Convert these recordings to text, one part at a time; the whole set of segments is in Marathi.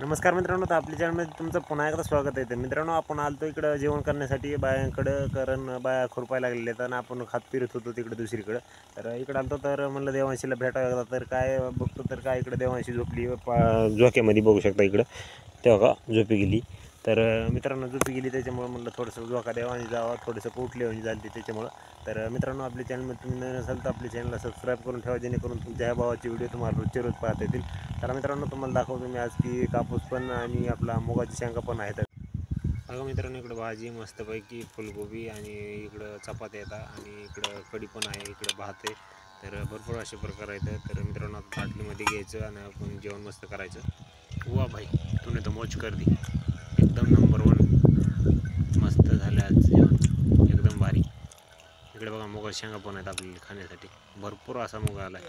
नमस्कार मित्रांनो, तर आपल्या चॅनलमध्ये तुमचं पुन्हा एकदा स्वागत आहे. तर मित्रांनो, आपण आलतो इकडं जेवण करण्यासाठी बायांकडं, कारण बाया खुरपायला लागलेले आहेत आणि आपण खात फिरत होतो तिकडे दुसरीकडं. तर इकडं आलतो, तर म्हणलं देवांशीला भेटावं एकदा. तर काय बघतो, तर काय इकडं देवांशी झोपली झोक्यामध्ये बघू शकता इकडं. तेव्हा का झोपी गेली. तर मित्रांनो, झोपी गेली त्याच्यामुळे म्हणलं थोडंसं झोका देवानी जावं, थोडंसं पोटलेवानी झाली त्याच्यामुळं. तर मित्रांनो, आपल्या चॅनलमध्ये तुम्ही नवीन असाल तर आपल्या चॅनलला सबस्क्राईब करून ठेवा, जेणेकरून तुमच्या ह्या भावाचे व्हिडिओ तुम्हाला रोजचे रोज पाहता येतील. तर मित्रांनो, तुम्हाला दाखवतो मी आज की कापूस पण आणि आपला मुगाची शेंगा पण आहेत. बघा मित्रांनो, इकडं भाजी मस्तपैकी फुलगोबी आणि इकडं चपात्या येतात आणि इकडं कढी पण आहे, इकडं भात आहे. तर भरपूर असे प्रकार आहेत. तर मित्रांनो, आता ताटलीमध्ये घ्यायचं आणि आपण जेवण मस्त करायचं. वा भाई, तूने तो मौज कर दी, एकदम नंबर 1 मस्त झालं आज जेवण, एकदम भारी. इकडे बघा मुगाच्या शेंगा पण आहेत आपल्याला खाण्यासाठी. भरपूर असा मुग आला आहे,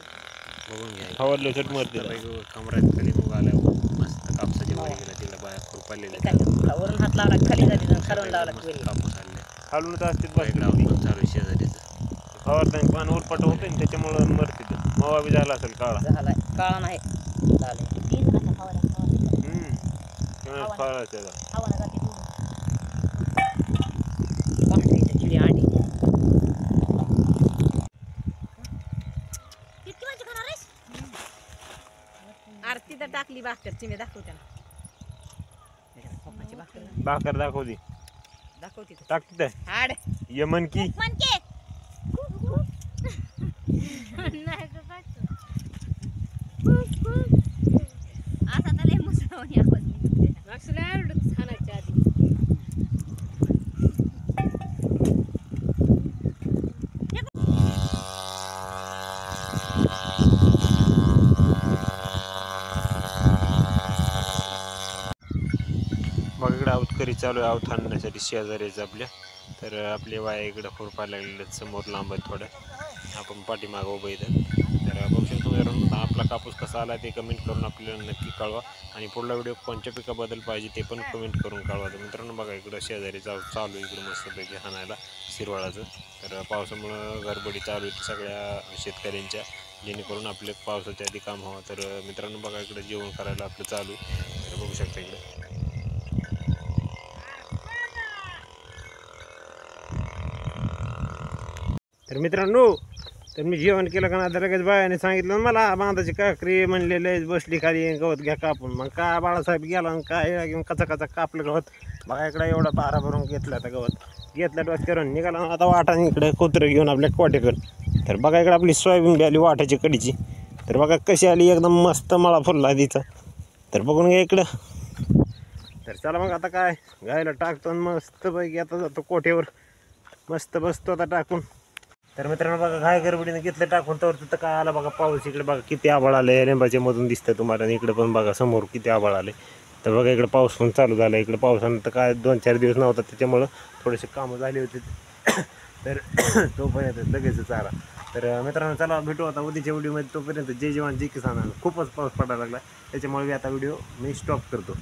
बघून घ्या. कमरात खाली मुग आला, मस्त कापसाची वाडी गेला, तिला बाया खुरपालेले वरून हात लावला खाली झाली खालून लावला कापूस आले खालून तर असते लावून चालू शेजारीचं फवारताना पान उरपाट होते ना, त्याच्यामुळं मरते. मावा बी झाला असेल काळा, झालाय काळा नाही काळा त्याचा. आरती तर टाकली भाकरची, मी दाखवते ना. भाकर दाखवली, दाखवते टाकते हाड यमन की बघ. इकडे अवतकरी चालू आहे, अवत आणण्यासाठी शेजारीच आपल्या. तर आपले वाया इकडे खुरपायला लागलेले समोर लांब आहेत थोडं, आपण पाठीमागं उभं इथं. तर बघू शकतो मित्रांनो, आपला कापूस कसा आला ते कमेंट करून आपल्याला नक्की कळवा, आणि पुढला व्हिडिओ कोणत्या पिकाबद्दल पाहिजे ते पण कमेंट करून कळवा. तर मित्रांनो बघा, इकडं शेजारी चालू इकडं मस्तपैकी हाणायला शिरवाळाचं. तर पावसामुळं गडबडी चालू आहे सगळ्या शेतकऱ्यांच्या, जेणेकरून आपले पावसाच्या आधी काम व्हावं. तर मित्रांनो बघा, इकडं जेवण करायला आपलं चालू आहे. तर बघू शकता इकडं. तर मित्रांनो, तर मी जेवण केलं का ना, लगेच बायाने सांगितलं मला बांधाची काकरी म्हणलेले बसली खाली, गवत घ्या कापून. मग काय बाळासाहेब गेला आणि काय घेऊन कचा कापलं गवत. बघा इकडे एवढा बारा भरून घेतला आता गवत, घेतलं डोस करून निघाला आता वाटाने इकडे कुत्रं घेऊन आपल्या कोटेकन. तर बघा इकडे आपली सोयाबीन बी आली वाटाची कडीची. तर बघा कशी आली, एकदम मस्त मळा फुलला तिचा. तर बघून घ्या इकडं. तर चला मग आता काय गायला टाकतो, मस्त पैकी आता जातो कोठेवर, मस्त बसतो आता टाकून. तर मित्रांनो बघा, घाय गडबडीने घेतलं टाकून, तर तिथं काय आला बघा पाऊस. इकडे बघा किती आभाळ आले, लिंबाच्या मधून दिसतं तुम्हाला. आणि इकडे पण बघा समोर किती आभाळ आले. तर बघा इकडे पाऊस पण चालू झाला. इकडे पावसानं तर काय 2-4 दिवस नव्हता, त्याच्यामुळं थोडेसे कामं झाली होती. तर तोपर्यंत लगेच चारा. तर मित्रांनो चला भेटू आता उद्याच्या व्हिडिओमध्ये. तोपर्यंत जय जवान जय किसान. खूपच पाऊस पडायला लागला, त्याच्यामुळे आता व्हिडिओ मी स्टॉप करतो.